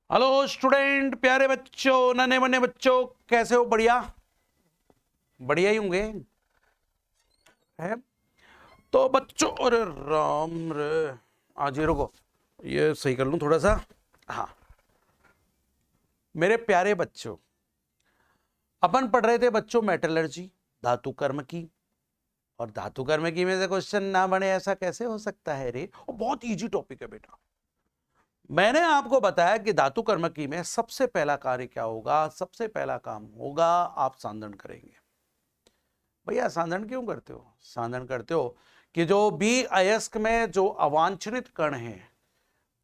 Hello student, प्यारे बच्चों, नन्हे मुन्ने बच्चों, कैसे हो? बढ़िया बढ़िया ही होंगे है। तो बच्चों, अरे राम रे, आज ये रुको, ये सही कर लूं थोड़ा सा। हाँ, मेरे प्यारे बच्चों, अपन पढ़ रहे थे बच्चों मेटलर्जी, धातु कर्म की। और धातु कर्म की में से क्वेश्चन ना बने ऐसा कैसे हो सकता है रे? और बहुत इजी टॉपिक है बेटा। मैंने आपको बताया कि धातु कर्मकी में सबसे पहला कार्य क्या होगा? सबसे पहला काम होगा, आप सांधन करेंगे। भैया सांधन क्यों करते हो? सांधन करते हो कि जो बी अयस्क में जो अवांछनित कण है,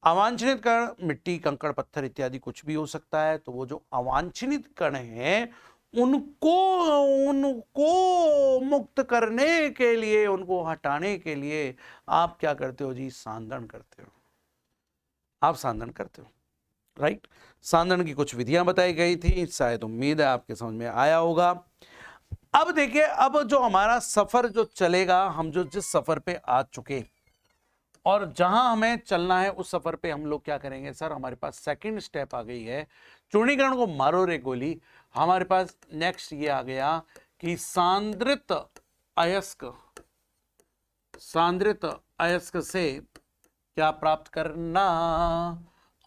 अवांछनित कण मिट्टी, कंकड़, पत्थर इत्यादि कुछ भी हो सकता है, तो वो जो अवांछनित कण है उनको उनको मुक्त करने के लिए, उनको हटाने के लिए आप क्या करते हो जी? सांधन करते हो। आप सांधन करते हो, राइट। सांधन की कुछ विधियां बताई गई थी, शायद उम्मीद है आपके समझ में आया होगा। अब देखिए, अब जो हमारा सफर जो चलेगा, हम जो जिस सफर पे आ चुके और जहां हमें चलना है उस सफर पे हम लोग क्या करेंगे? सर हमारे पास सेकंड स्टेप आ गई है, चूर्णीकरण को मारो रे गोली। हमारे पास नेक्स्ट ये आ गया कि सांद्रित अयस्क, सांद्रित अयस्क से क्या प्राप्त करना?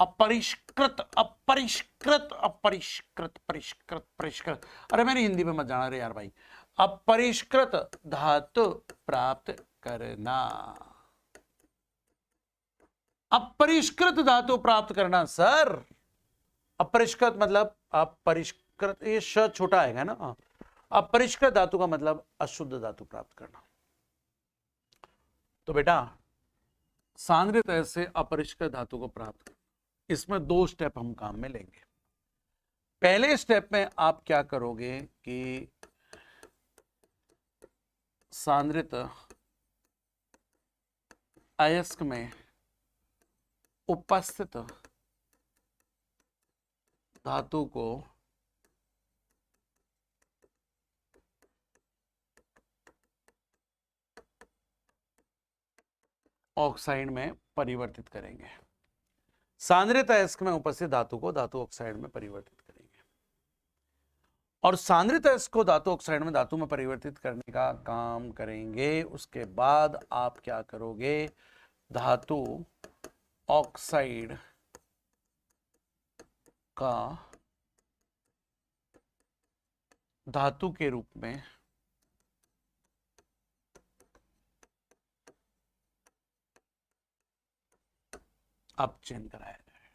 अपरिष्कृत अपरिष्कृत अपरिष्कृत परिष्कृत परिष्कृत, अरे मेरी हिंदी में मत जाना रे यार भाई। अपरिष्कृत धातु प्राप्त करना, अपरिष्कृत धातु प्राप्त करना सर। अपरिष्कृत मतलब अपरिष्कृत, ये श छोटा आएगा ना। अपरिष्कृत धातु का मतलब अशुद्ध धातु प्राप्त करना। तो बेटा सांद्रित से अपरिष्कृत धातु को प्राप्त, इसमें दो स्टेप हम काम में लेंगे। पहले स्टेप में आप क्या करोगे कि सांद्रित अयस्क में उपस्थित धातु को ऑक्साइड में परिवर्तित करेंगे। सांद्रित अयस्क में उपस्थित धातु को धातु ऑक्साइड में परिवर्तित करेंगे। और सांद्रित अयस्क को धातु ऑक्साइड में धातु में परिवर्तित करने का काम करेंगे। उसके बाद आप क्या करोगे? धातु ऑक्साइड का धातु के रूप में अपचयन कराया जाए।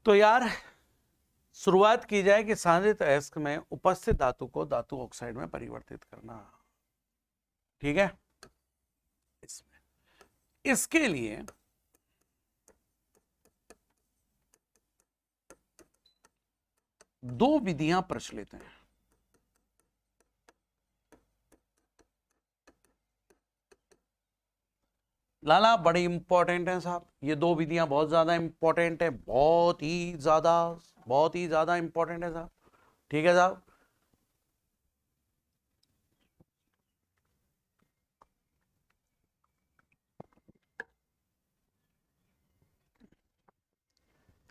तो यार शुरुआत की जाए कि सांद्रित अयस्क में उपस्थित धातु को धातु ऑक्साइड में परिवर्तित करना, ठीक है। इसके लिए दो विधियां प्रचलित हैं। लाला बड़ी इंपॉर्टेंट है साहब, ये दो विधियां बहुत ज्यादा इंपॉर्टेंट है, बहुत ही ज्यादा इंपॉर्टेंट है साहब, ठीक है साहब।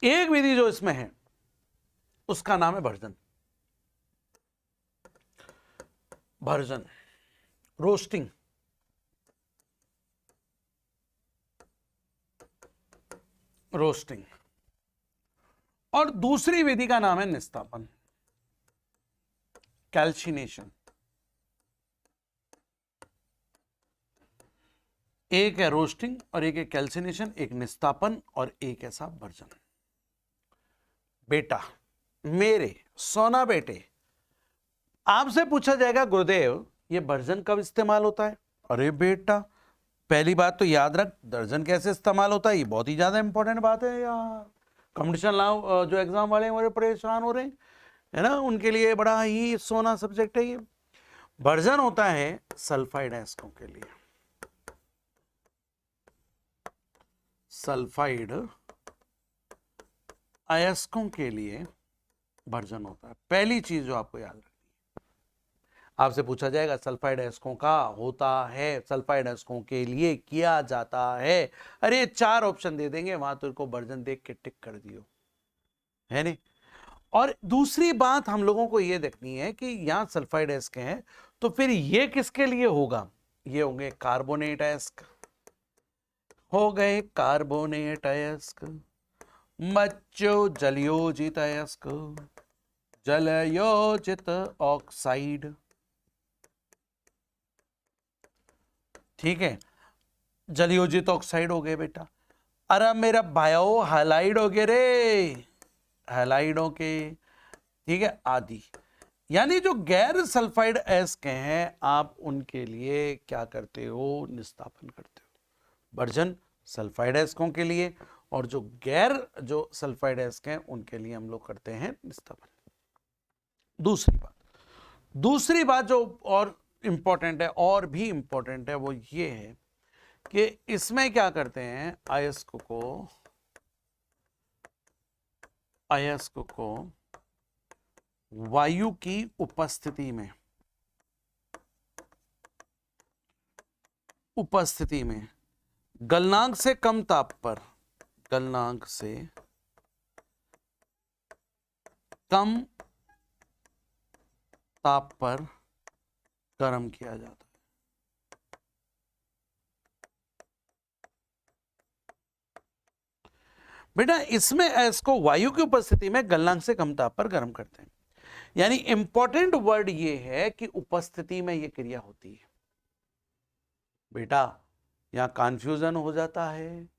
एक विधि जो इसमें है उसका नाम है भर्जन। Version, roasting. रोस्टिंग। और दूसरी विधि का नाम है निस्तापन, कैल्सिनेशन। एक है रोस्टिंग और एक है कैल्सिनेशन, एक निस्तापन और एक ऐसा भर्जन। बेटा मेरे सोना बेटे, आपसे पूछा जाएगा गुरुदेव ये भर्जन कब इस्तेमाल होता है? अरे बेटा पहली बात तो याद रख, दर्जन कैसे इस्तेमाल होता है, ये बहुत ही ज्यादा इंपॉर्टेंट बात है यार। कंपटीशन लाओ, जो एग्जाम वाले हैं वो परेशान हो रहे हैं, है ना, उनके लिए बड़ा ही सोना सब्जेक्ट है ये। भर्जन होता है सल्फाइड अयस्कों के लिए। सल्फाइड अयस्कों के लिए भर्जन होता है। पहली चीज जो आपको याद रखनी है, आपसे पूछा जाएगा सल्फाइड अयस्कों का होता है, सल्फाइड अयस्कों के लिए किया जाता है। अरे 4 ऑप्शन दे देंगे, वहां तो इनको वर्जन देख के टिक कर दियो, है नहीं। और दूसरी बात हम लोगों को यह देखनी है कि यहां सल्फाइड अयस्क हैं, तो फिर ये किसके लिए होगा? ये होंगे कार्बोनेट अयस्क, हो गए कार्बोनेट अयस्क। बच्चों जलयोजित अयस्क, जलयोजित ऑक्साइड, ठीक है, जलयोजित ऑक्साइड हो गए बेटा। अरे मेरा बायो हाइलाइड हो गए रे, हाइलाइडों के, ठीक है, आदि। यानी जो गैर सल्फाइड अयस्क हैं, आप उनके लिए क्या करते हो? निस्तापन करते हो। वर्जन सल्फाइड अयस्कों के लिए, और जो गैर जो सल्फाइड अयस्क हैं उनके लिए हम लोग करते हैं निस्तापन। दूसरी बात जो और इंपॉर्टेंट है, और भी इंपॉर्टेंट है, वो ये है कि इसमें क्या करते हैं, अयस्क को वायु की उपस्थिति में गलनांक से कम ताप पर, गलनांक से कम ताप पर गर्म किया जाता है। बेटा इसमें इसको वायु की उपस्थिति में गलनांक से कम ताप पर गर्म करते हैं। यानी इंपॉर्टेंट वर्ड ये है कि उपस्थिति में ये क्रिया होती है। बेटा यहां कन्फ्यूजन हो जाता है,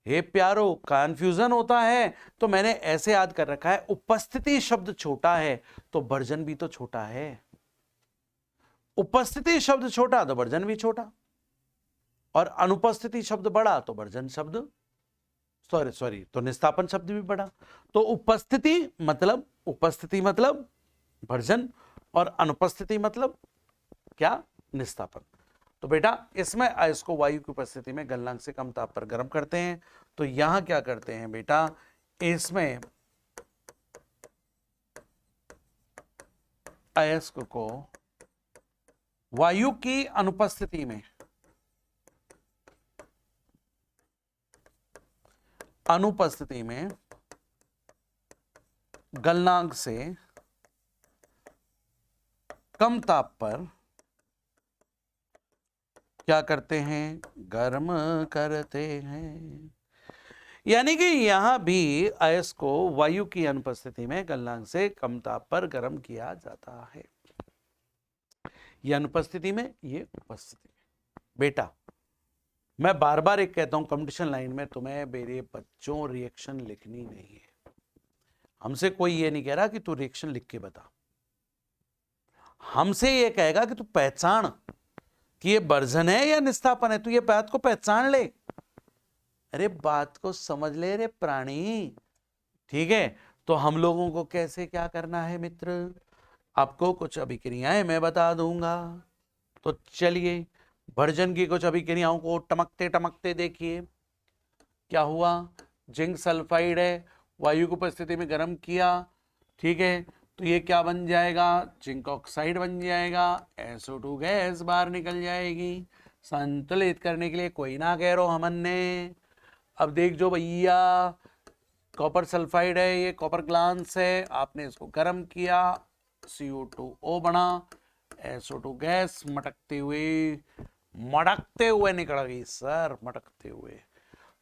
हे प्यारो, कन्फ्यूजन होता है, तो मैंने ऐसे याद कर रखा है, उपस्थिति शब्द छोटा है तो वर्जन भी तो छोटा है। उपस्थिति शब्द छोटा तो वर्जन भी छोटा, और अनुपस्थिति शब्द बड़ा तो वर्जन शब्द, सॉरी तो निस्तापन शब्द भी बड़ा। तो उपस्थिति मतलब वर्जन, और अनुपस्थिति मतलब क्या? निस्तापन। तो बेटा इसमें इसको वायु की उपस्थिति में गलनांक से कम ताप पर गर्म करते हैं। तो यहां क्या करते हैं बेटा, इसमें अयस्क को वायु की अनुपस्थिति में गलनांक से कम ताप पर क्या करते हैं? गर्म करते हैं। यानी कि यहां भी अयस्क को वायु की अनुपस्थिति में गलनांक से कम ताप पर गर्म किया जाता है। ये अनुपस्थिति में, ये उपस्थिति में। बेटा मैं बार बार एक कहता हूं, कंपटीशन लाइन में तुम्हें मेरे बच्चों रिएक्शन लिखनी नहीं है। हमसे कोई ये नहीं कह रहा कि तू रिएक्शन लिख के बता, हमसे ये कहेगा कि तू पहचान कि ये वर्जन है या निस्तापन है, तू ये बात को पहचान ले। अरे बात को समझ ले रे प्राणी, ठीक है। तो हम लोगों को कैसे क्या करना है मित्र, आपको कुछ अभिक्रियाएं मैं बता दूंगा। तो चलिए वर्जन की कुछ अभिक्रियाओं को टमकते टमकते देखिए। क्या हुआ? जिंक सल्फाइड है, वायु की उपस्थिति में गर्म किया, ठीक है, तो ये क्या बन जाएगा? जिंक ऑक्साइड बन जाएगा। SO2 गैस बाहर निकल जाएगी। संतुलित करने के लिए कोई ना कह रहा हमन ने। अब देख जो भैया, कॉपर सल्फाइड है, ये कॉपर ग्लांस है, आपने इसको गर्म किया, CO2O बना, SO2 गैस मटकते हुए निकल गई सर, मटकते हुए।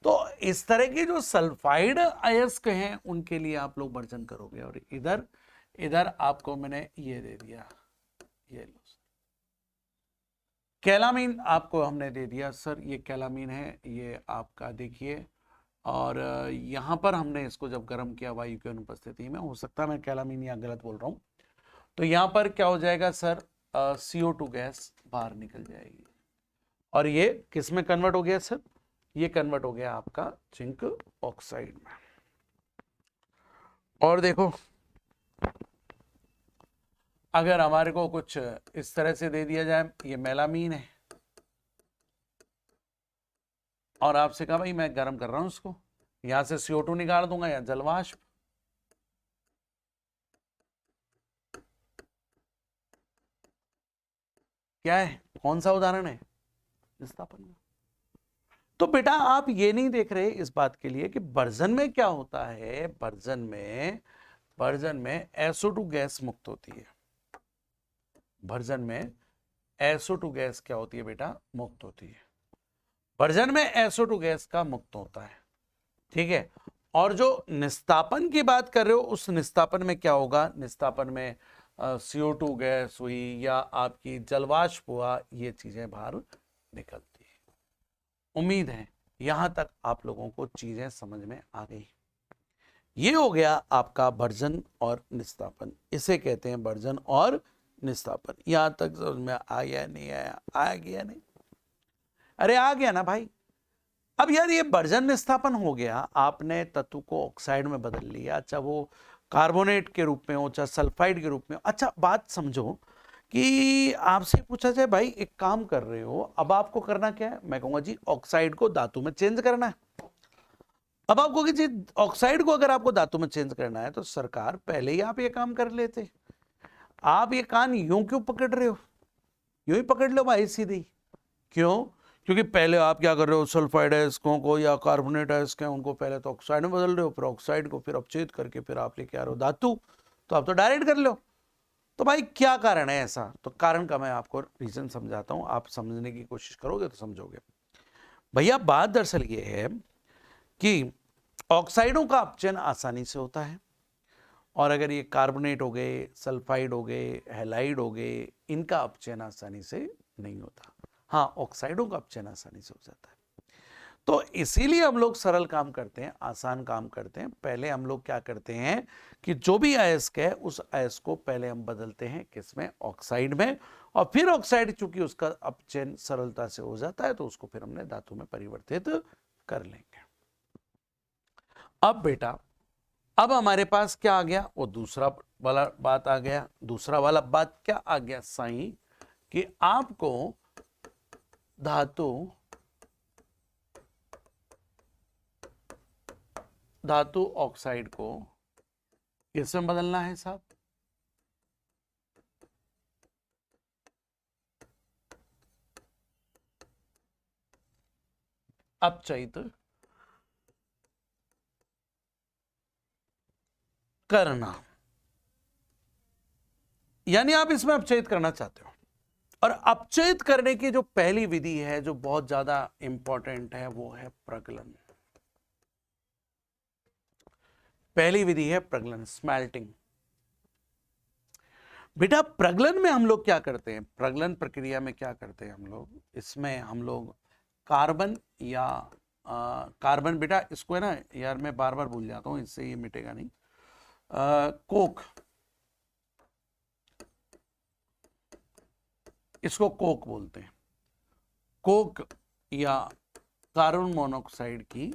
तो इस तरह की जो सल्फाइड अयस्क हैं उनके लिए आप लोग वर्जन करोगे। और इधर आपको मैंने ये दे दिया, ये लो कैलामीन आपको हमने दे दिया सर, ये कैलामीन है, ये आपका देखिए। और यहां पर हमने इसको जब गर्म किया वायु की अनुपस्थिति में, हो सकता है मैं कैलामीन यहाँ गलत बोल रहा हूं, तो यहां पर क्या हो जाएगा सर, CO2 गैस बाहर निकल जाएगी। और ये किस में कन्वर्ट हो गया सर? ये कन्वर्ट हो गया आपका जिंक ऑक्साइड में। और देखो अगर हमारे को कुछ इस तरह से दे दिया जाए, ये मेलामीन है, और आपसे कहा भाई मैं गर्म कर रहा हूं उसको, यहां से CO2 निकाल दूंगा या जलवाष्प, क्या है, कौन सा उदाहरण है, निस्तापन का। तो बेटा आप ये नहीं देख रहे इस बात के लिए कि बर्जन में क्या होता है, बर्जन में SO2 गैस मुक्त होती है। बर्जन में SO2 गैस क्या होती है बेटा, मुक्त होती है। बर्जन में SO2 गैस का मुक्त होता है, ठीक है। और जो निस्तापन की बात कर रहे हो, उस निस्तापन में क्या होगा, निस्तापन में CO2 गैस हुई या आपकी जलवाष्प हुआ, ये चीजें बाहर निकलती है। उम्मीद है यहां तक आप लोगों को चीजें समझ में आ गई। ये हो गया आपका बर्जन और निस्तापन, इसे कहते हैं बर्जन और निस्तापन। यहां तक समझ में आ गया, नहीं आया, आ गया नहीं, अरे आ गया ना भाई। अब यार ये बर्जन निस्तापन हो गया, आपने तत्व को ऑक्साइड में बदल लिया, अच्छा वो कार्बोनेट के रूप में हो, चाहे सल्फाइड के रूप में हो। अच्छा बात समझो कि आपसे पूछा जाए भाई एक काम कर रहे हो, अब आपको करना क्या है, मैं कहूंगा जी ऑक्साइड को धातु में चेंज करना है। अब आपको जी ऑक्साइड को अगर आपको धातु में चेंज करना है तो सरकार पहले ही आप ये काम कर लेते। आप ये कान यूं क्यों पकड़ रहे हो, यूं ही पकड़ लो भाई सीधी। क्यों, क्योंकि पहले आप क्या कर रहे हो, सल्फाइड अयस्कों को या कार्बोनेट अयस्क हैं उनको पहले तो ऑक्साइड में बदल रहे हो, फिर ऑक्साइड को फिर अपचेत करके फिर आप लेके आ रहे हो धातु, तो आप तो डायरेक्ट कर लो। तो भाई क्या कारण है ऐसा, तो कारण का मैं आपको रीजन समझाता हूं, आप समझने की कोशिश करोगे तो समझोगे। भैया बात दरअसल ये है कि ऑक्साइडों का अपचयन आसानी से होता है, और अगर ये कार्बोनेट हो गए, सल्फाइड हो गए, हैलाइड हो गए, इनका अपचयन आसानी से नहीं होता। हाँ ऑक्साइडों का अपचयन आसानी से हो जाता है। तो इसीलिए हम लोग सरल काम करते हैं, आसान काम करते हैं। पहले हम लोग क्या करते हैं कि जो भी अयस्क है उस अयस्क को पहले हम बदलते हैं किसमें, ऑक्साइड में, और फिर ऑक्साइड चूंकि उसका अपचयन सरलता से हो जाता है तो उसको फिर हमने धातु में परिवर्तित कर लेंगे। अब बेटा अब हमारे पास क्या आ गया, वो दूसरा वाला बात आ गया। दूसरा वाला बात क्या आ गया साईं, कि आपको धातु ऑक्साइड को किसमें बदलना है साहब, अपचयित करना, यानी आप इसमें अपचयित करना चाहते हो। और अपचयित करने की जो पहली विधि है जो बहुत ज्यादा इंपॉर्टेंट है वो है प्रगलन। पहली विधि है प्रगलन, स्मेल्टिंग। बेटा प्रगलन में हम लोग क्या करते हैं, प्रगलन प्रक्रिया में क्या करते हैं हम लोग, इसमें हम लोग कार्बन या कार्बन, बेटा इसको है ना यार मैं बार बार भूल जाता हूं, इससे ये मिटेगा नहीं, कोक, इसको कोक बोलते हैं। कोक या कार्बन मोनोऑक्साइड की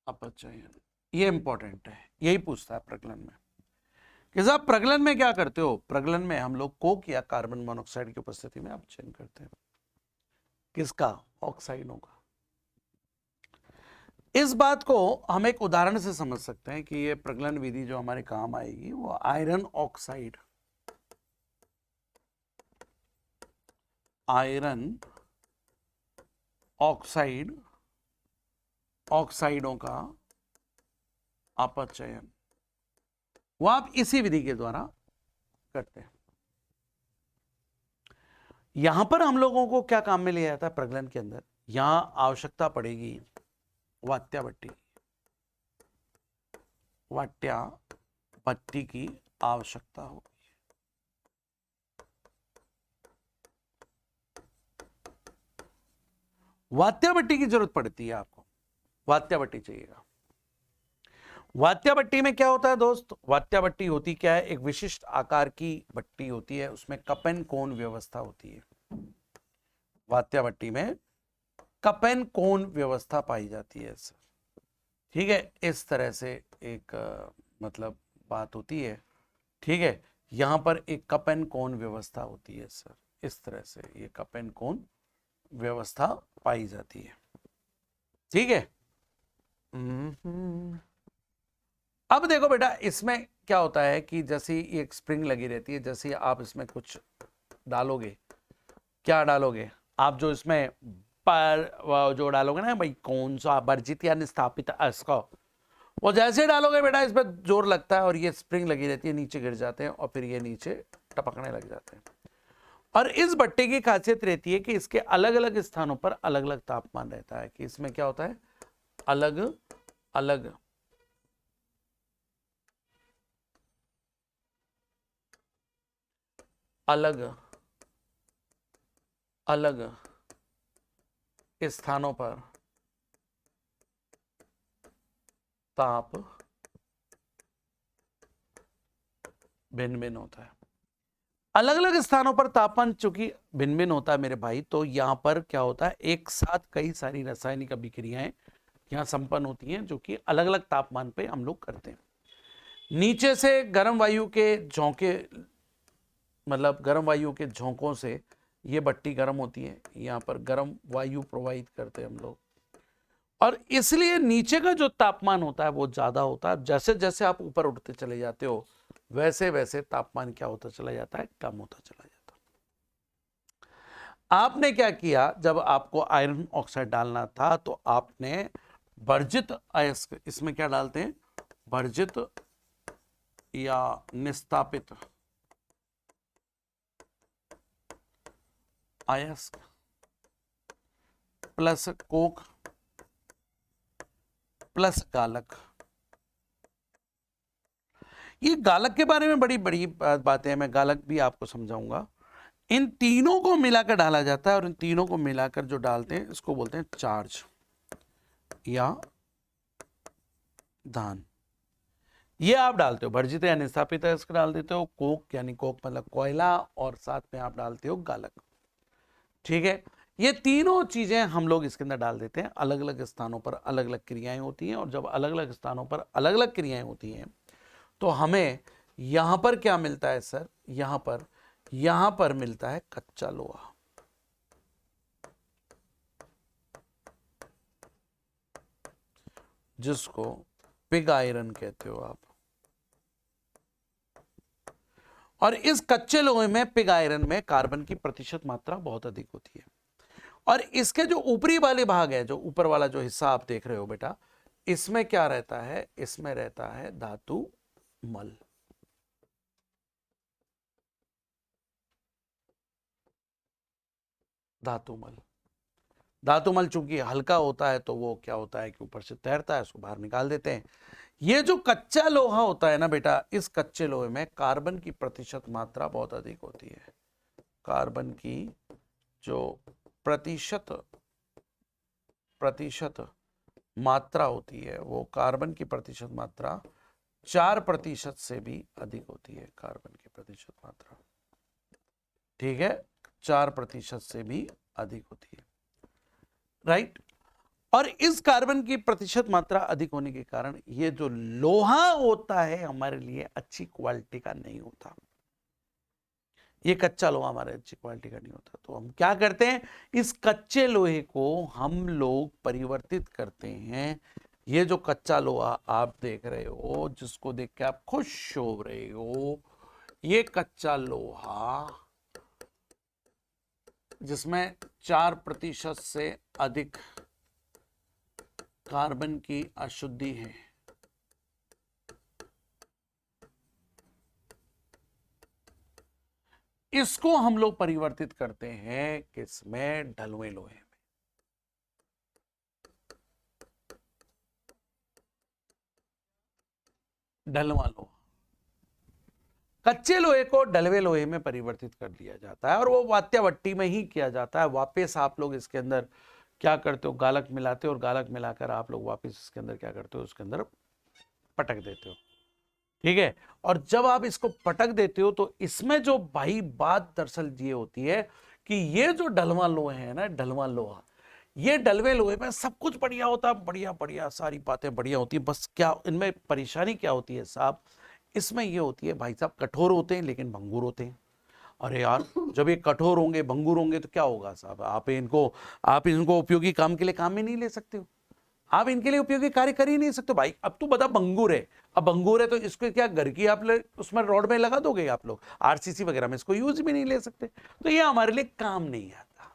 अपचयन, ये इंपॉर्टेंट है, यही पूछता है प्रगलन में कि साहब प्रगलन में क्या करते हो। प्रगलन में हम लोग कोक या कार्बन मोनोऑक्साइड की उपस्थिति में अपचयन करते हैं, किसका, ऑक्साइडों का। इस बात को हम एक उदाहरण से समझ सकते हैं कि ये प्रगलन विधि जो हमारे काम आएगी वो आयरन ऑक्साइड, आयरन ऑक्साइड, ऑक्साइडों का अपचयन, वो आप इसी विधि के द्वारा करते हैं। यहां पर हम लोगों को क्या काम में लिया जाता है प्रगलन के अंदर, यहां आवश्यकता पड़ेगी वात्या भट्टी, वाट्या भट्टी की आवश्यकता होगी। वात्या भट्टी की जरूरत पड़ती है आपको, वात्या भट्टी चाहिएगा। वात्या भट्टी में क्या होता है दोस्त, वात्या भट्टी होती क्या है, एक विशिष्ट आकार की भट्टी होती है, उसमें कप एंड कोन व्यवस्था होती है। वात्या भट्टी में कप एंड कोन व्यवस्था पाई जाती है सर, ठीक है, इस तरह से एक मतलब बात होती है, ठीक है। यहां पर एक कप एंड कोन व्यवस्था होती है सर, इस तरह से ये कप एंड कोन व्यवस्था पाई जाती है, ठीक है। अब देखो बेटा, इसमें क्या होता है कि जैसे ही एक स्प्रिंग लगी रहती है, जैसे ही आप इसमें कुछ डालोगे, क्या डालोगे आप, जो इसमें पर जो डालोगे ना भाई, कौन सा वर्जित या निस्थापित इसको, वो जैसे डालोगे बेटा इस पर जोर लगता है और ये स्प्रिंग लगी रहती है, नीचे गिर जाते हैं और फिर ये नीचे टपकने लग जाते हैं। और इस भट्टे की खासियत रहती है कि इसके अलग अलग स्थानों पर अलग अलग तापमान रहता है, कि इसमें क्या होता है, अलग अलग अलग अलग स्थानों पर ताप भिन्न भिन्न होता है। अलग अलग स्थानों पर तापमान चूंकि भिन्न भिन्न होता है मेरे भाई, तो यहां पर क्या होता है, एक साथ कई सारी रासायनिक अभिक्रियाएं यहां संपन्न होती हैं, जो कि अलग अलग तापमान पे हम लोग करते हैं। नीचे से गर्म वायु के झोंके, मतलब गर्म वायु के झोंकों से ये भट्टी गर्म होती है, यहाँ पर गर्म वायु प्रवाहित करते हैं हम लोग, और इसलिए नीचे का जो तापमान होता है वो ज्यादा होता है। जैसे जैसे आप ऊपर उठते चले जाते हो, वैसे वैसे तापमान क्या होता चला जाता है, कम होता चला जाता है। आपने क्या किया, जब आपको आयरन ऑक्साइड डालना था तो आपने वर्जित अयस्क, इसमें क्या डालते हैं, वर्जित या निस्तापित अयस्क प्लस कोक प्लस गालक। ये गालक के बारे में बड़ी बड़ी बातें हैं, मैं गालक भी आपको समझाऊंगा। इन तीनों को मिलाकर डाला जाता है और इन तीनों को मिलाकर जो डालते हैं इसको बोलते हैं चार्ज या धान। ये आप डालते हो वर्जित या निस्थापित अयस्क डाल देते हो, कोक यानी कोक मतलब कोयला, और साथ में आप डालते हो गालक। ठीक है, ये तीनों चीजें हम लोग इसके अंदर डाल देते हैं। अलग अलग स्थानों पर अलग अलग क्रियाएं होती हैं, और जब अलग अलग स्थानों पर अलग अलग क्रियाएं होती हैं तो हमें यहां पर क्या मिलता है सर, यहां पर मिलता है कच्चा लोहा, जिसको पिग आयरन कहते हो आप। और इस कच्चे लोहे में, पिग आयरन में, कार्बन की प्रतिशत मात्रा बहुत अधिक होती है। और इसके जो ऊपरी वाले भाग है, जो ऊपर वाला जो हिस्सा आप देख रहे हो बेटा, इसमें क्या रहता है, इसमें रहता है धातु मल। धातुमल, धातुमल चूंकि हल्का होता है तो वो क्या होता है कि ऊपर से तैरता है, उसको बाहर निकाल देते हैं। ये जो कच्चा लोहा होता है ना बेटा, इस कच्चे लोहे में कार्बन की प्रतिशत मात्रा बहुत अधिक होती है। कार्बन की जो प्रतिशत मात्रा होती है, वो कार्बन की प्रतिशत मात्रा 4% से भी अधिक होती है। कार्बन की प्रतिशत मात्रा, ठीक है, 4% से भी अधिक होती है, राइट। और इस कार्बन की प्रतिशत मात्रा अधिक होने के कारण ये जो लोहा होता है हमारे लिए अच्छी क्वालिटी का नहीं होता। ये कच्चा लोहा हमारे अच्छी क्वालिटी का नहीं होता। तो हम क्या करते हैं, इस कच्चे लोहे को हम लोग परिवर्तित करते हैं। ये जो कच्चा लोहा आप देख रहे हो, जिसको देख के आप खुश हो रहे हो, ये कच्चा लोहा जिसमें 4% से अधिक कार्बन की अशुद्धि है, इसको हम लोग परिवर्तित करते हैं किसमें, ढलुए लोहे में। ढलवा लोहा, कच्चे लोहे को ढलवे लोहे में परिवर्तित कर दिया जाता है, और वो वात्या भट्टी में ही किया जाता है। वापस आप लोग इसके अंदर क्या करते हो, गालक मिलाते हो, और गालक मिलाकर आप लोग वापस इसके अंदर क्या करते हो, उसके अंदर पटक देते हो। ठीक है, और जब आप इसको पटक देते हो तो इसमें जो भाई बात दरअसल ये होती है कि ये जो ढलवा लोहे है ना, ढलवा लोहा, ये ढलवे लोहे में सब कुछ बढ़िया होता है, बढ़िया बढ़िया सारी बातें बढ़िया होती है। बस क्या इनमें परेशानी क्या होती है साहब, इसमें ये होती है भाई साहब, कठोर होते हैं लेकिन भंगुर होते हैं। अरे यार, जब ये कठोर होंगे, भंगुर होंगे, तो क्या होगा साहब, आप इनको उपयोगी काम के लिए काम में नहीं ले सकते हो। आप इनके लिए उपयोगी कार्य कर ही नहीं सकते भाई। अब तू बता, बंगूर है, अब बंगूर है तो इसको क्या घर की आप उसमें रॉड में लगा दोगे आप लोग, आरसीसी वगैरह में इसको यूज भी नहीं ले सकते, तो ये हमारे लिए काम नहीं आता।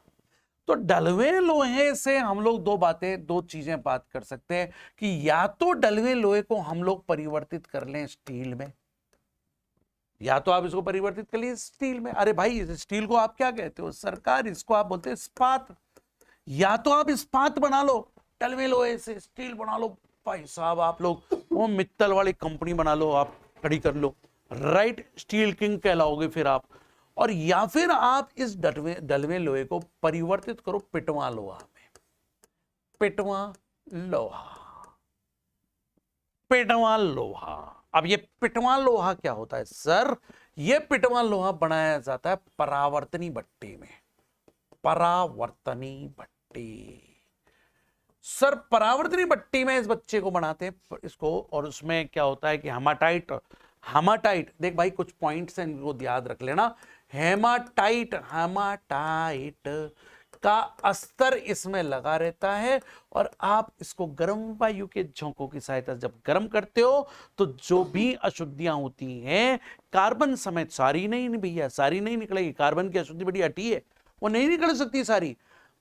तो डलवे लोहे से हम लोग दो चीजें बात कर सकते हैं कि या तो डलवे लोहे को हम लोग परिवर्तित कर लें स्टील में, या तो आप इसको परिवर्तित कर लीजिए स्टील में। अरे भाई स्टील को आप क्या कहते हो सरकार, इसको आप बोलते हैं इस्पात। या तो आप इस्पात बना लो, डलवे लोहे से स्टील बना लो भाई साहब, आप लोग वो मित्तल वाली कंपनी बना लो, आप खड़ी कर लो, राइट, स्टील किंग कहलाओगे फिर आप। और या फिर आप इस डलवे लोहे को परिवर्तित करो पिटवा लोहा में, पिटवा लोहा, पिटवा लोहा। अब ये पिटवा लोहा क्या होता है सर? ये पिटवा लोहा बनाया जाता है परावर्तनी भट्टी में, परावर्तनी भट्टी। सर परावर्तनी भट्टी में इस बच्चे को बनाते हैं इसको, और उसमें क्या होता है कि हेमाटाइट, हेमाटाइट देख भाई कुछ पॉइंट्स हैं इनको याद रख लेना। हेमाटाइट, हेमाटाइट का अस्तर इसमें लगा रहता है, और आप इसको गर्म वायु के झोंकों की सहायता से जब गर्म करते हो तो जो भी अशुद्धियां होती हैं कार्बन समेत, सारी नहीं भैया, सारी नहीं निकलेगी, कार्बन की अशुद्धि बड़ी हटी है, वो नहीं निकल सकती सारी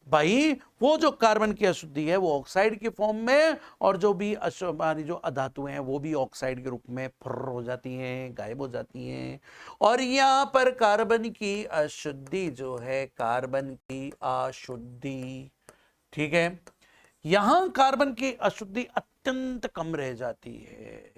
भाई। वो जो कार्बन की अशुद्धि है वो ऑक्साइड के फॉर्म में, और जो भी जो अधातुएं हैं वो भी ऑक्साइड के रूप में फुर्र हो जाती हैं, गायब हो जाती हैं। और यहां पर कार्बन की अशुद्धि जो है, कार्बन की अशुद्धि, ठीक है, यहां कार्बन की अशुद्धि अत्यंत कम रह जाती है,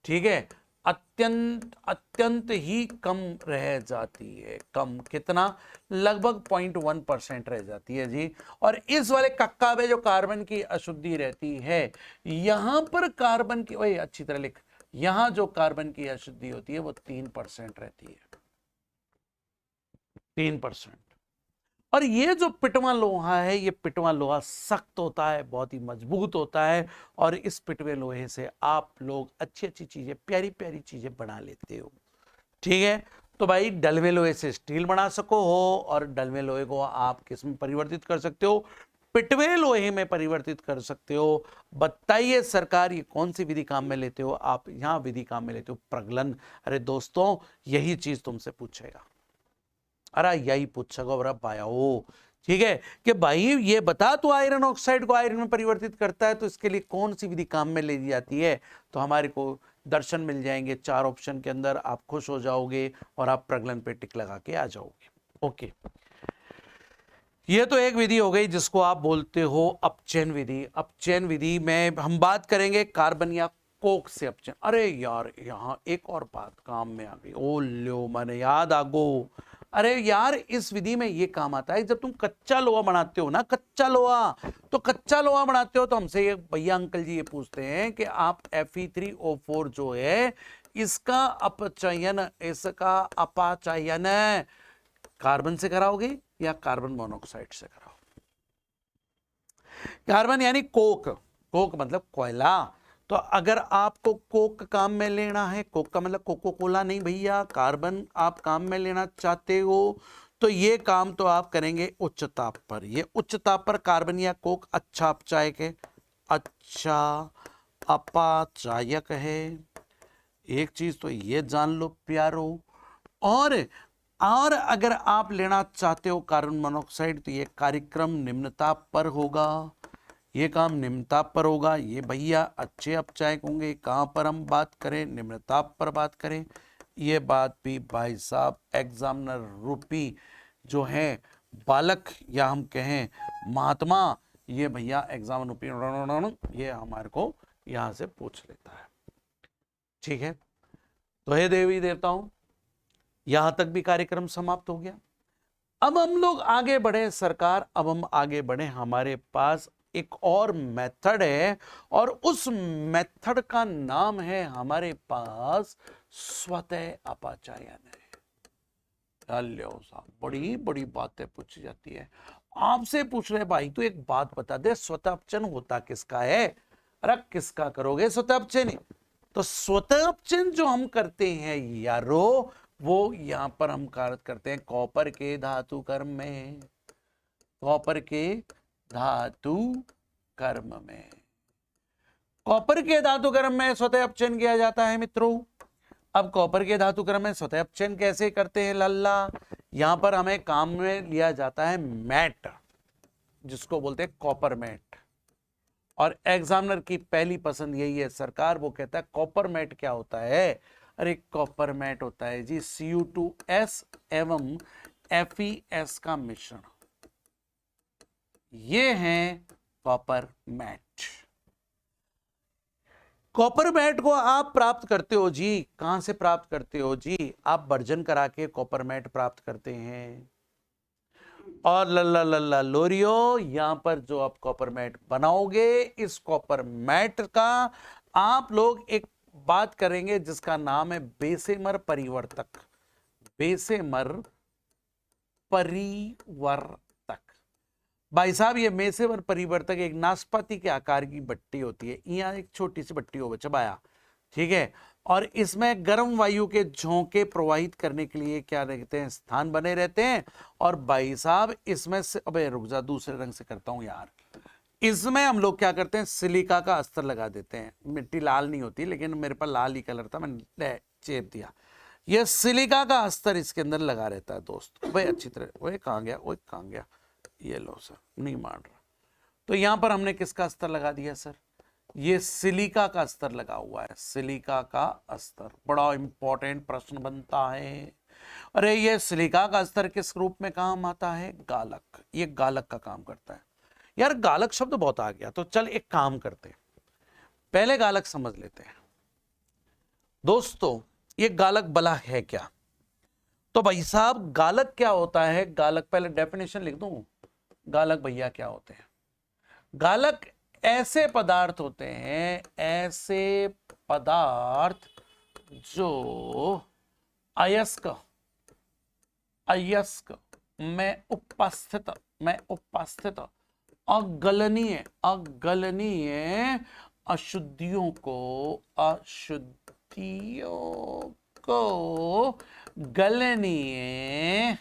ठीक है, अत्यंत अत्यंत ही कम रह जाती है। कम कितना? लगभग 0.1% रह जाती है जी। और इस वाले कक्का में जो कार्बन की अशुद्धि रहती है, यहां पर कार्बन की, वही अच्छी तरह लिख, यहां जो कार्बन की अशुद्धि होती है वो 3% रहती है, 3%। और ये जो पिटवा लोहा है, ये पिटवा लोहा सख्त होता है, बहुत ही मजबूत होता है, और इस पिटवे लोहे से आप लोग अच्छी अच्छी चीजें, प्यारी प्यारी चीजें बना लेते हो, ठीक है। तो भाई डलवे लोहे से स्टील बना सको हो, और डलवे लोहे को आप किस में परिवर्तित कर सकते हो? पिटवे लोहे में परिवर्तित कर सकते हो। बताइए सरकार, ये कौन सी विधि काम में लेते हो आप? यहां विधि काम में लेते हो प्रगलन। अरे दोस्तों यही चीज तुमसे पूछेगा, अरे यही पूछेगा बरा पाया हो, ठीक है, कि भाई ये बता तू आयरन ऑक्साइड को आयरन में परिवर्तित करता है तो इसके लिए कौन सी विधि काम में ले ली जाती है? तो हमारे को दर्शन मिल जाएंगे 4 ऑप्शन के अंदर, आप खुश हो जाओगे और आप प्रगलन पे टिक लगा के आ जाओगे। ओके, ये तो एक विधि हो गई जिसको आप बोलते हो अपचयन विधि। अपचयन विधि में हम बात करेंगे कार्बन या कोक से अपचयन। अरे यार यहां एक और बात काम में आ गई, ओ लो मैंने याद आ गो। अरे यार इस विधि में ये काम आता है जब तुम कच्चा लोहा बनाते हो ना, कच्चा लोहा, तो कच्चा लोहा बनाते हो तो हमसे ये भैया अंकल जी ये पूछते हैं कि आप Fe3O4 जो है इसका अपचयन, इसका अपचयन कार्बन से कराओगे या कार्बन मोनोऑक्साइड से कराओ? कार्बन यानी कोक, कोक मतलब कोयला। तो अगर आपको कोक काम में लेना है, कोक का मतलब कोको कोला नहीं भैया, कार्बन आप काम में लेना चाहते हो, तो ये काम तो आप करेंगे उच्च ताप पर। ये उच्च ताप पर कार्बन या कोक अच्छा अपचायक है, अच्छा अपचायक है। एक चीज तो ये जान लो प्यारो। और अगर आप लेना चाहते हो कार्बन मोनोऑक्साइड तो ये कार्यक्रम निम्न ताप पर होगा, ये काम निम्न ताप पर होगा। ये भैया अच्छे अपचायक होंगे। कहां पर हम बात करें? निम्न ताप पर बात करें। ये बात भी भाई साहब एग्जामिनर रूपी जो है बालक या हम कहें महात्मा, ये भैया एग्जाम रूपी ये हमारे को यहां से पूछ लेता है, ठीक है। तो हे देवी देवताओं, यहां तक भी कार्यक्रम समाप्त हो गया। अब हम लोग आगे बढ़े सरकार, अब हम आगे बढ़े, हमारे पास एक और मेथड है, और उस मेथड का नाम है हमारे पास स्वतः अपचयन है। बड़ी बड़ी बातें पूछी जाती है, आपसे पूछ रहे भाई तो एक बात बता दे, स्वतः अपचयन होता किसका है? अरे किसका करोगे स्वतः अपचयन? तो स्वतः अपचयन जो हम करते हैं यारो, वो यहां पर हम कार्य करते हैं कॉपर के धातु कर्म में, कॉपर के धातु कर्म में, कॉपर के धातु क्रम में स्वतः अपचयन किया जाता है मित्रों। अब कॉपर के धातु क्रम में स्वतः अपचयन कैसे करते हैं लल्ला? यहां पर हमें काम में लिया जाता है मैट, जिसको बोलते हैं कॉपर मैट। और एग्जामिनर की पहली पसंद यही है सरकार, वो कहता है कॉपर मैट क्या होता है? अरे कॉपर मैट होता है जी Cu2S एवं FeS का मिश्रण, ये है कॉपर मैट। कॉपर मैट को आप प्राप्त करते हो जी, कहां से प्राप्त करते हो जी? आप वर्जन करा के कॉपर मैट प्राप्त करते हैं। और लल्ला लल्ला लोरियो, यहां पर जो आप कॉपर मैट बनाओगे, इस कॉपर मैट का आप लोग एक बात करेंगे जिसका नाम है बेसेमर परिवर्तक। बेसेमर परिवर्तक भाई साहब, ये बेसेमर परिवर्तक एक नाशपाती के आकार की भट्टी होती है, यहाँ एक छोटी सी भट्टी हो चबाया, ठीक है। और इसमें गर्म वायु के झोंके प्रवाहित करने के लिए क्या रहते हैं? स्थान बने रहते हैं। और भाई साहब इसमें से, अबे रुक जा, दूसरे रंग से करता हूं यार। इसमें हम लोग क्या करते हैं? सिलिका का अस्तर लगा देते हैं। मिट्टी लाल नहीं होती, लेकिन मेरे पास लाल ही कलर था, मैंने चेप दिया। यह सिलिका का अस्तर इसके अंदर लगा रहता है दोस्त। भाई अच्छी तरह, वो कहां गया, वो कहां गया? ये लो सर, नहीं मान रहा। तो यहां पर हमने किसका अस्तर लगा दिया सर? ये सिलिका का अस्तर लगा हुआ है, सिलिका का अस्तर। बड़ा इंपॉर्टेंट प्रश्न बनता है। अरे ये सिलिका का अस्तर किस रूप में काम आता है? गालक। ये गालक का काम करता है। यार गालक शब्द बहुत आ गया, तो चल एक काम करते हैं, पहले गालक समझ लेते हैं दोस्तों। ये गालक बला है क्या? तो भाई साहब गालक क्या होता है? गालक, पहले डेफिनेशन लिख दूं। गालक भैया क्या होते हैं? गालक ऐसे पदार्थ होते हैं, ऐसे पदार्थ जो अयस्क में उपस्थित अगलनीय अशुद्धियों को गलनीय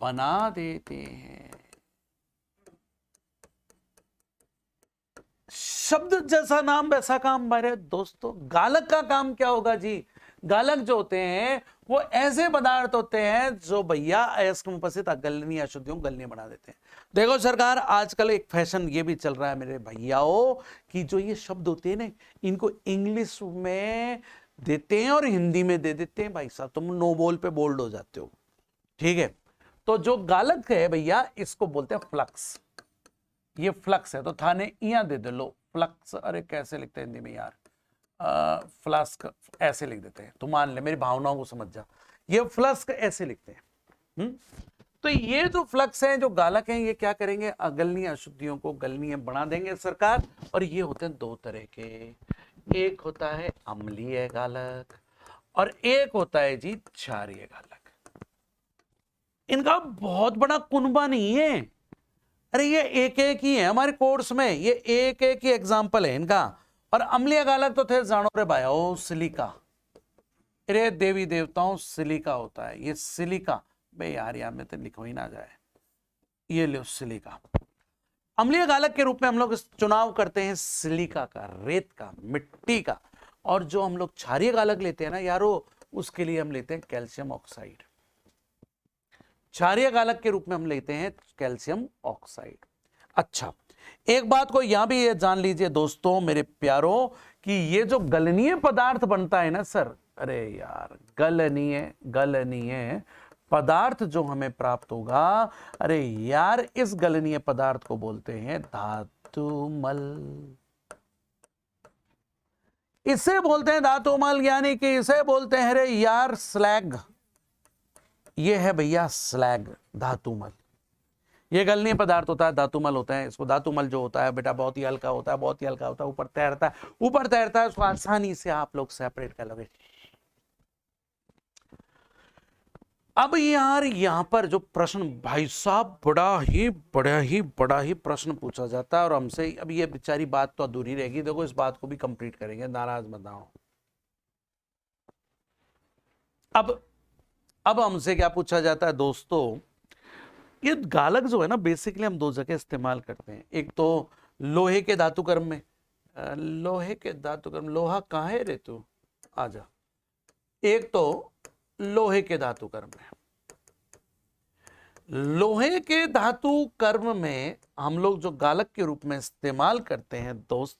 बना देते हैं। शब्द जैसा नाम वैसा काम मेरे दोस्तों। गालक का काम क्या होगा जी? गालक जो होते हैं वो ऐसे पदार्थ होते हैं जो भैया अयस्क में उपस्थित अगलनीय अशुद्धियों को गलनीय बना देते हैं। देखो सरकार, आजकल एक फैशन ये भी चल रहा है मेरे भैयाओं कि जो ये शब्द होते हैं ना, इनको इंग्लिश में देते हैं और हिंदी में दे देते हैं। भाई साहब तुम नो बोल पे बोल्ड हो जाते हो, ठीक है। तो जो गालक है भैया, इसको बोलते हैं फ्लक्स। ये फ्लक्स है, तो थाने यहां दे लो फ्लक्स। अरे कैसे लिखते हैं हिंदी में यार? फ्लास्क ऐसे लिख देते हैं, तो मान ले, मेरी भावनाओं को समझ जा। ये फ्लक्स ऐसे लिखते हैं। तो ये जो फ्लक्स हैं, जो गालक हैं, ये क्या करेंगे? अगलनीय अशुद्धियों को गलनीय बना देंगे सरकार। और ये होते हैं दो तरह के, एक होता है अम्लीय गालक और एक होता है जी क्षारीय गालक। इनका बहुत बड़ा कुनबा नहीं है। अरे ये एक एक ही है हमारे कोर्स में, ये एक एक ही एग्जाम्पल है इनका। और अम्लीय गालक तो थे जानो रे भाइयों, सिलिका। अरे देवी देवताओं, सिलिका होता है ये, सिलिका। बे यार यहाँ में तो लिखो ही ना जाए, ये लो सिलिका। अम्लीय गालक के रूप में हम लोग चुनाव करते हैं सिलिका का, रेत का, मिट्टी का। और जो हम लोग क्षारीय गालक लेते हैं ना यारो, उसके लिए हम लेते हैं कैल्शियम ऑक्साइड। क्षारीय गालक के रूप में हम लेते हैं कैल्शियम ऑक्साइड। अच्छा, एक बात को यहां भी ये जान लीजिए दोस्तों मेरे प्यारों, कि ये जो गलनीय पदार्थ बनता है ना सर, अरे यार गलनीय पदार्थ जो हमें प्राप्त होगा, अरे यार इस गलनीय पदार्थ को बोलते हैं धातुमल। इसे बोलते हैं धातुमल, यानी कि इसे बोलते हैं अरे यार स्लैग। ये है भैया स्लैग, धातुमल। ये गलनीय पदार्थ होता है, धातुमल होता है। इसको धातुमल जो होता है बेटा बहुत ही हल्का होता है, बहुत ही हल्का होता है, ऊपर तैरता है, उसको आसानी से आप लोग सेपरेट कर लोगे। अब यार यहां पर जो प्रश्न भाई साहब बड़ा ही प्रश्न पूछा जाता है, और हमसे अब ये बेचारी बात तो अधूरी रहेगी। देखो इस बात को भी कंप्लीट करेंगे, नाराज मत हो। अब हमसे क्या पूछा जाता है दोस्तों? ये गालक जो है ना, बेसिकली हम दो जगह इस्तेमाल करते हैं। एक तो लोहे के धातु कर्म में, लोहे के धातु कर्म, लोहा कहाँ है रे तू, आजा। एक तो लोहे के धातु कर्म है, लोहे के धातु कर्म में हम लोग जो गालक के रूप में इस्तेमाल करते हैं दोस्त,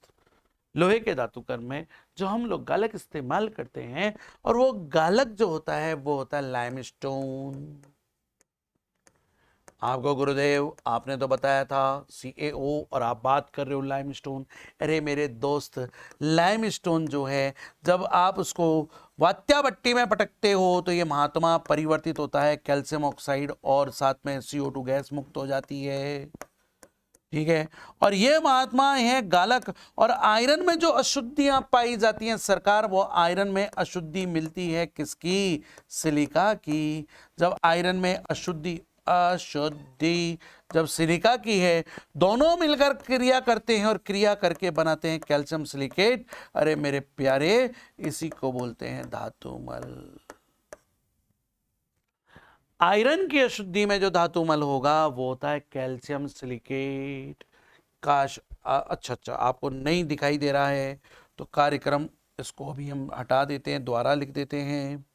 लोहे के धातु कर्म में जो हम लोग गालक इस्तेमाल करते हैं, और वो गालक जो होता है वो होता है लाइमस्टोन। आपको गुरुदेव आपने तो बताया था CaO और आप बात कर रहे हो लाइमस्टोन। अरे मेरे दोस्त, लाइमस्टोन जो है जब आप उसको वात्या भट्टी में पटकते हो तो ये महात्मा परिवर्तित होता है कैल्शियम ऑक्साइड और साथ में CO2 गैस मुक्त हो जाती है, ठीक है। और ये महात्मा है गालक। और आयरन में जो अशुद्धियां पाई जाती हैं सरकार, वो आयरन में अशुद्धि मिलती है किसकी, सिलिका की। जब आयरन में अशुद्धि जब सिलिका की है, दोनों मिलकर क्रिया करते हैं और क्रिया करके बनाते हैं कैल्शियम सिलिकेट। अरे मेरे प्यारे, इसी को बोलते हैं धातुमल। आयरन की अशुद्धि में जो धातुमल होगा वो होता है कैल्शियम सिलिकेट। काश अच्छा आपको नहीं दिखाई दे रहा है तो कार्यक्रम इसको अभी हम हटा देते हैं, द्वारा लिख देते हैं,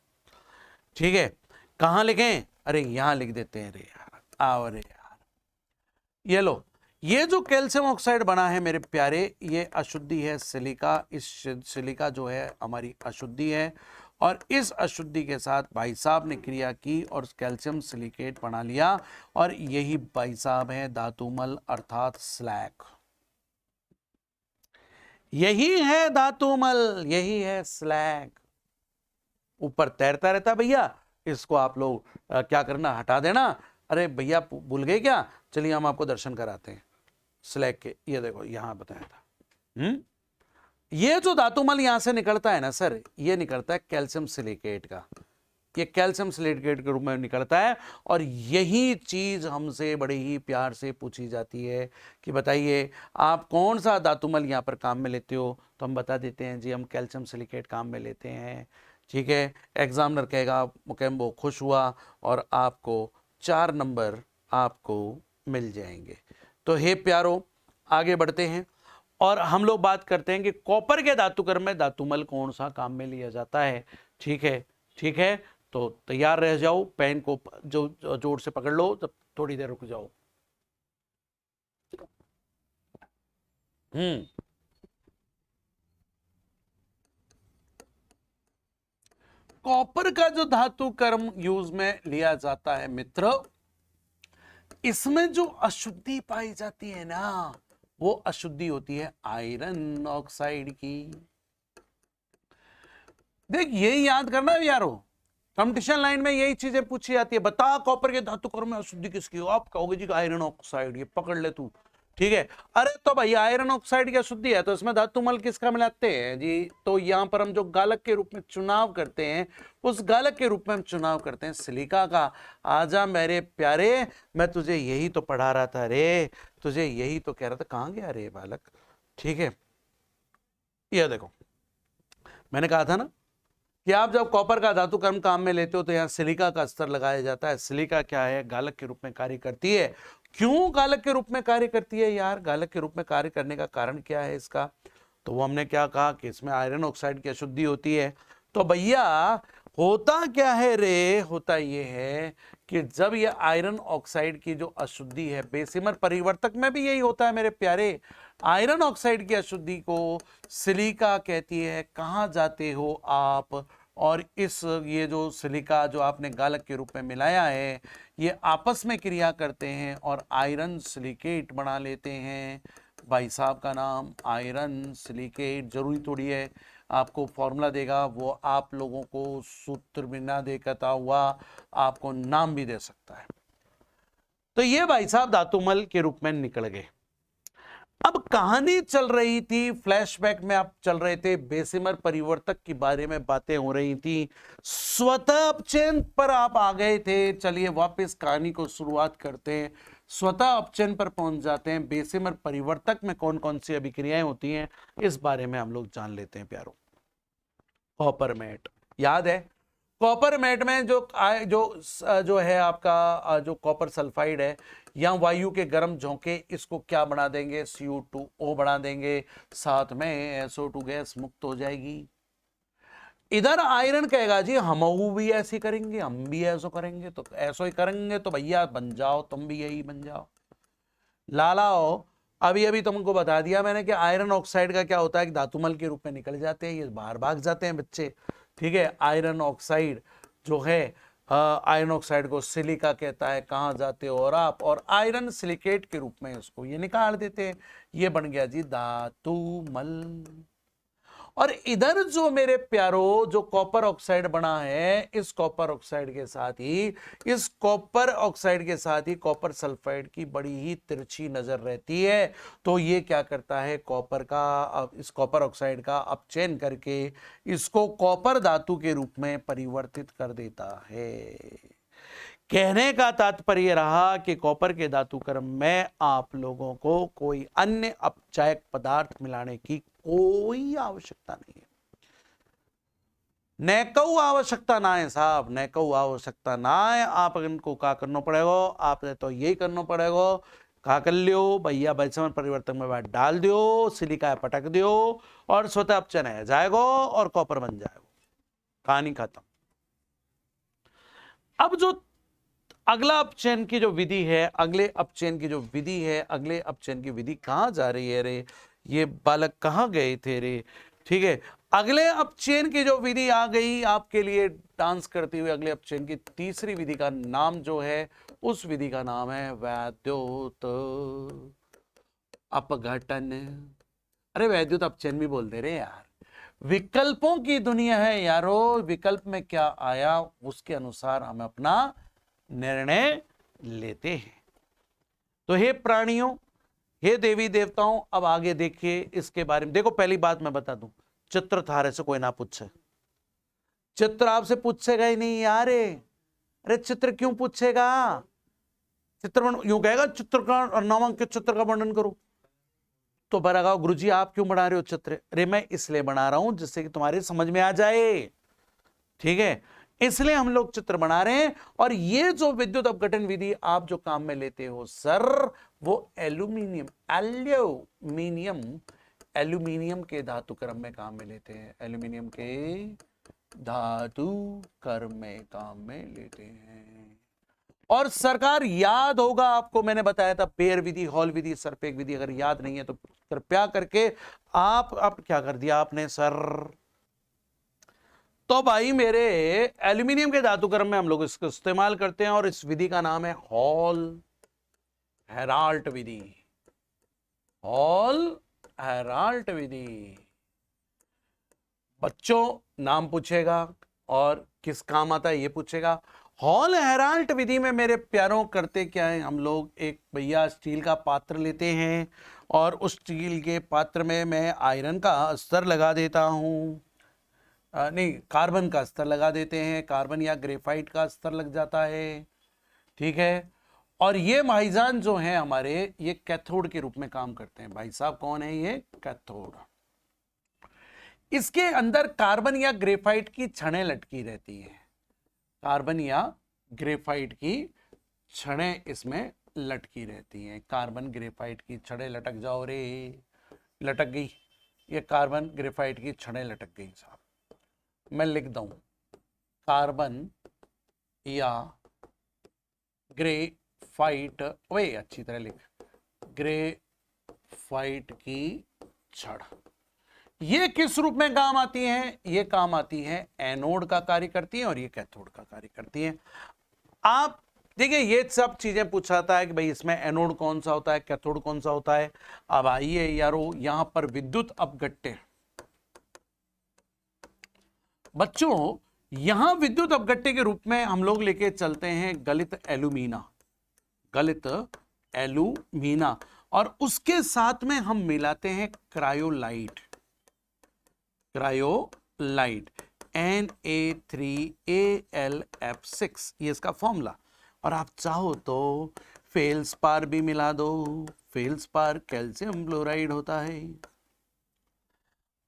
ठीक है। कहाँ लिखें, अरे यहां लिख देते हैं रे यार, आओ रे यार, ये लो। ये जो कैल्शियम ऑक्साइड बना है मेरे प्यारे, ये अशुद्धि है सिलिका। इस सिलिका जो है हमारी अशुद्धि है, और इस अशुद्धि के साथ भाई साहब ने क्रिया की और कैल्शियम सिलिकेट बना लिया, और यही भाई साहब है धातुमल अर्थात स्लैग। यही है धातुमल, यही है स्लैग। ऊपर तैरता रहता भैया, इसको आप लोग क्या करना, हटा देना। अरे भैया भूल गए क्या, चलिए हम आपको दर्शन कराते हैं स्लैग के। ये देखो यहां बताया था। ये जो धातुमल यहां से निकलता है ना सर, ये निकलता है कैल्शियम सिलिकेट का, ये कैल्शियम सिलिकेट के रूप में निकलता है। और यही चीज हमसे बड़े ही प्यार से पूछी जाती है कि बताइए आप कौन सा धातुमल यहाँ पर काम में लेते हो, तो हम बता देते हैं जी हम कैल्शियम सिलिकेट काम में लेते हैं, ठीक है। एग्जामिनर कहेगा मुकेम्बो खुश हुआ और आपको 4 नंबर आपको मिल जाएंगे। तो हे प्यारो, आगे बढ़ते हैं और हम लोग बात करते हैं कि कॉपर के धातुकर्म में धातुमल कौन सा काम में लिया जाता है, ठीक है। ठीक है, तो तैयार रह जाओ, पेन को जो जोर से पकड़ लो, तब थोड़ी देर रुक जाओ। कॉपर का जो धातु कर्म यूज में लिया जाता है मित्र, इसमें जो अशुद्धि पाई जाती है ना, वो अशुद्धि होती है आयरन ऑक्साइड की। देख यही याद करना है यारो, कंपटीशन लाइन में यही चीजें पूछी जाती है। बता कॉपर के धातु कर्म में अशुद्धि किसकी हो, आप कहोगे जी आयरन ऑक्साइड, ये पकड़ ले तू, ठीक है। अरे तो भाई आयरन ऑक्साइड की अशुद्धि है तो इसमें धातुमल किसका मिलाते हैं जी, तो यहां पर हम जो गालक के रूप में चुनाव करते हैं, उस गालक के रूप में हम चुनाव करते हैं सिलिका का। आजा मेरे प्यारे, मैं तुझे यही तो पढ़ा रहा था रे, तुझे यही तो कह रहा था, कहां गया रे बालक, ठीक है। ये देखो मैंने कहा था ना कि आप जब कॉपर का धातु कर्म काम में लेते हो तो यहाँ सिलिका का स्तर लगाया जाता है। सिलिका क्या है, गालक के रूप में कार्य करती है। क्यों गालक के रूप में कार्य करती है यार, गालक के रूप में कार्य करने का कारण क्या है इसका, तो वो हमने क्या कहा कि इसमें आयरन ऑक्साइड की अशुद्धि होती है। तो भैया होता क्या है रे, होता ये है कि जब ये आयरन ऑक्साइड की जो अशुद्धि है, बेसिमर परिवर्तक में भी यही होता है मेरे प्यारे, आयरन ऑक्साइड की अशुद्धि को सिलिका कहती है। कहां जाते हो आप, और इस ये जो सिलिका जो आपने गालक के रूप में मिलाया है, ये आपस में क्रिया करते हैं और आयरन सिलिकेट बना लेते हैं। भाई साहब का नाम आयरन सिलिकेट, जरूरी थोड़ी है आपको फॉर्मूला देगा, वो आप लोगों को सूत्र बिना देखता हुआ आपको नाम भी दे सकता है। तो ये भाई साहब धातुमल के रूप में निकल गए। अब कहानी चल रही थी, फ्लैशबैक में आप चल रहे थे, बेसिमर परिवर्तक के बारे में बातें हो रही थी, स्वतः अपचयन पर आप आ गए थे। चलिए वापस कहानी को शुरुआत करते हैं, स्वतः अपचयन पर पहुंच जाते हैं। बेसिमर परिवर्तक में कौन कौन सी अभिक्रियाएं होती हैं इस बारे में हम लोग जान लेते हैं प्यारो। कॉपर मेट याद है, कॉपर मेट में जो है आपका जो कॉपर सल्फाइड है, या वायु के गर्म झोंके इसको क्या बना देंगे, CO2O बना देंगे, साथ में SO2 गैस मुक्त हो जाएगी। इधर आयरन कहेगा जी हम भी ऐसे करेंगे, हम भी ऐसा करेंगे, तो ऐसा ही करेंगे तो भैया बन जाओ, तुम भी यही बन जाओ। लालाओ, अभी अभी तुमको बता दिया मैंने कि आयरन ऑक्साइड का क्या होता है कि धातुमल के रूप में निकल जाते हैं, ये बाहर भाग जाते हैं बच्चे। ठीक है, आयरन ऑक्साइड जो है, आयरन ऑक्साइड को सिलिका कहता है, कहाँ जाते हो और आप, और आयरन सिलिकेट के रूप में इसको ये निकाल देते हैं, ये बन गया जी धातुमल। और इधर जो मेरे प्यारो जो कॉपर ऑक्साइड बना है, इस कॉपर ऑक्साइड के साथ ही, इस कॉपर ऑक्साइड के साथ ही कॉपर सल्फाइड की बड़ी ही तिरछी नजर रहती है। तो ये क्या करता है, कॉपर का, इस कॉपर ऑक्साइड का अपचयन करके इसको कॉपर धातु के रूप में परिवर्तित कर देता है। कहने का तात्पर्य रहा कि कॉपर के धातु कर्म में आप लोगों को कोई अन्य अपचायक पदार्थ मिलाने की कोई आवश्यकता नहीं है। नैकऊ आवश्यकता ना है साहब, नैकऊ आवश्यकता ना है। आप इनको क्या करना पड़ेगा, आपने तो यही करना पड़ेगा, क्या कर लियो भैया, वैषम्य परिवर्तन में बात डाल दियो, सिलिका पटक दियो और स्वतः अपचयन है जाएगा और कॉपर बन जाएगा, कहानी खत्म। अब जो अगला अपचयन की जो विधि है, अगले अपचयन की जो विधि है, अगले अपचयन की विधि कहां जा रही है रे, ये बालक कहां गए थे रे। ठीक है, अगले अपचयन की जो विधि आ गई आपके लिए डांस करती हुई। अगले अपचयन की तीसरी विधि का नाम जो है, उस विधि का नाम है वैद्युत अपघटन। अरे वैद्युत अपचयन भी बोल दे रहे यार, विकल्पों की दुनिया है यारो, विकल्प में क्या आया उसके अनुसार हम अपना निर्णय लेते हैं। तो हे प्राणियों, हे देवी देवताओं, अब आगे देखिए इसके बारे में। देखो पहली बात मैं बता दूं, चित्र थारे से कोई ना पूछे, चित्र आपसे पूछेगा ही नहीं यार। अरे चित्र क्यों पूछेगा, चित्र यूं कहेगा चित्र का नामांकित चित्र का वर्णन करो, तो बरागा गुरुजी आप क्यों बना रहे हो चित्र। अरे मैं इसलिए बना रहा हूं जिससे कि तुम्हारे समझ में आ जाए, ठीक है, इसलिए हम लोग चित्र बना रहे हैं। और ये जो विद्युत अपघटन विधि आप जो काम में लेते हो सर, वो एल्यूमिनियम के धातु कर्म में काम में लेते हैं, एल्यूमिनियम के धातु कर्म में काम में लेते हैं। और सरकार याद होगा आपको, मैंने बताया था पेयर विधि, हॉल विधि, सरपेक विधि, अगर याद नहीं है तो कृपया करके आप क्या कर दिया आपने सर। तो भाई मेरे एल्यूमिनियम के धातु कर्म में हम लोग इसको इस्तेमाल करते हैं और इस विधि का नाम है हॉल हेराल्ट विधि, हॉल हेराल्ट विधि। बच्चों नाम पूछेगा और किस काम आता है ये पूछेगा। हॉल हेराल्ट विधि में मेरे प्यारों करते क्या है, हम लोग एक भैया स्टील का पात्र लेते हैं और उस स्टील के पात्र में मैं आयरन का स्तर लगा देता हूं, नहीं कार्बन का स्तर लगा देते हैं, कार्बन या ग्रेफाइट का स्तर लग जाता है, ठीक है। और ये भाईजान जो हैं हमारे, ये कैथोड के रूप में काम करते हैं। भाई साहब कौन है ये, कैथोड। इसके अंदर कार्बन या ग्रेफाइट की छड़ें लटकी रहती है, कार्बन या ग्रेफाइट की छड़ें इसमें लटकी रहती हैं। कार्बन ग्रेफाइट की छड़ें लटक जाओ रे, लटक गई, ये कार्बन ग्रेफाइट की छड़ें लटक गई साहब। मैं लिख दूं कार्बन या ग्रेफाइट, वे अच्छी तरह लिख, ग्रेफाइट की छड़ ये किस रूप में काम आती हैं, ये काम आती है एनोड का कार्य करती है और ये कैथोड का कार्य करती है। आप देखिए ये सब चीजें पूछाता है कि भाई इसमें एनोड कौन सा होता है, कैथोड कौन सा होता है। अब आइए यारो यहां पर विद्युत अपघट्य, बच्चों यहां विद्युत अपघट्य के रूप में हम लोग लेके चलते हैं गलित एल्यूमिना, गलित एल्यूमिना, और उसके साथ में हम मिलाते हैं क्रायोलाइट, क्रायोलाइट Na3Al(F6), ये इसका फॉर्मूला। और आप चाहो तो फेल्सपार भी मिला दो, फेल्सपार कैल्शियम फ्लोराइड होता है।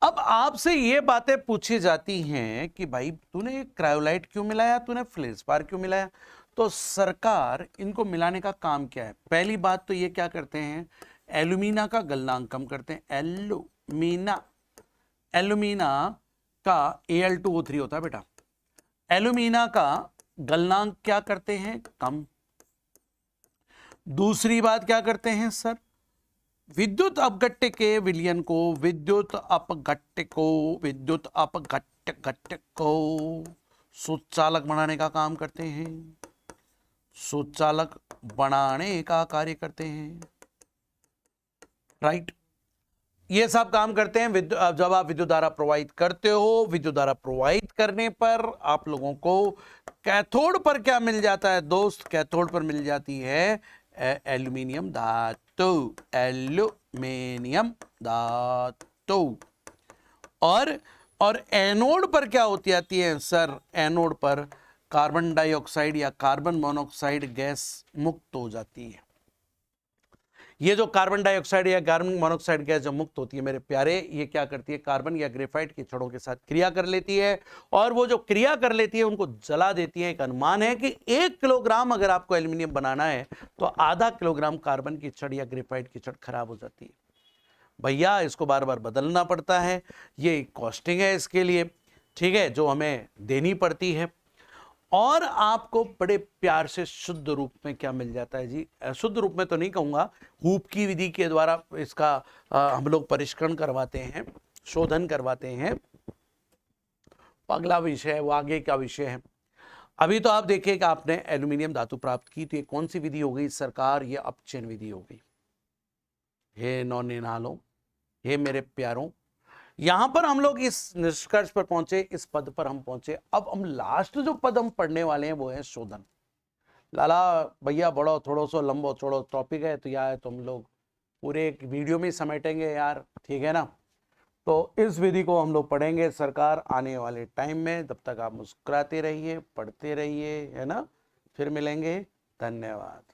अब आपसे ये बातें पूछी जाती हैं कि भाई तूने क्रायोलाइट क्यों मिलाया, तूने फ्लेशपार क्यों मिलाया। तो सरकार इनको मिलाने का काम क्या है? पहली बात तो ये क्या करते हैं, एल्यूमिना का गलनांक कम करते हैं। एल्यूमिना का Al2O3 होता है बेटा। एल्यूमिना का गलनांक क्या करते हैं, कम। दूसरी बात क्या करते हैं सर, विद्युत अपघट्य के विलयन को, विद्युत अपघट्य को सुचालक बनाने का काम करते हैं, सुचालक बनाने का कार्य करते हैं, राइट। ये सब काम करते हैं। जब आप विद्युत धारा प्रवाहित करते हो, विद्युत धारा प्रवाहित करने पर आप लोगों को कैथोड पर क्या मिल जाता है दोस्त, कैथोड पर मिल जाती है एल्यूमिनियम धातु, एल्यूमिनियम धातु। और एनोड पर क्या होती आती है सर, एनोड पर कार्बन डाइऑक्साइड या कार्बन मोनोऑक्साइड गैस मुक्त हो जाती है। ये जो कार्बन डाइऑक्साइड या कार्बन मोनोऑक्साइड गैस जो मुक्त होती है मेरे प्यारे, ये क्या करती है, कार्बन या ग्रेफाइट के छड़ों के साथ क्रिया कर लेती है, और वो जो क्रिया कर लेती है उनको जला देती है। एक अनुमान है कि 1 किलोग्राम अगर आपको एल्यूमिनियम बनाना है तो आधा किलोग्राम कार्बन की छड़ या ग्रेफाइट की छड़ खराब हो जाती है। भैया इसको बार बार बदलना पड़ता है, ये कॉस्टिंग है इसके लिए, ठीक है, जो हमें देनी पड़ती है। और आपको बड़े प्यार से शुद्ध रूप में क्या मिल जाता है जी, शुद्ध रूप में तो नहीं कहूंगा, हूप की विधि के द्वारा इसका हम लोग परिष्करण करवाते हैं, शोधन करवाते हैं। अगला विषय है वो आगे का विषय है। अभी तो आप देखिए कि आपने एल्यूमिनियम धातु प्राप्त की, तो ये कौन सी विधि हो गई सरकार, ये अपचयन विधि हो गई। हे नौनिहालों, हे मेरे प्यारों, यहां पर हम लोग इस निष्कर्ष पर पहुंचे, इस पद पर हम पहुंचे। अब हम लास्ट जो पद हम पढ़ने वाले हैं वो है शोधन। लाला भैया बड़ा थोड़ा सा लंबा चौड़ा टॉपिक है, तो यार तुम लोग पूरे एक वीडियो में समेटेंगे यार, ठीक है ना। तो इस विधि को हम लोग पढ़ेंगे सरकार आने वाले टाइम में। तब तक आप मुस्कुराते रहिए, पढ़ते रहिए, है ना। फिर मिलेंगे, धन्यवाद।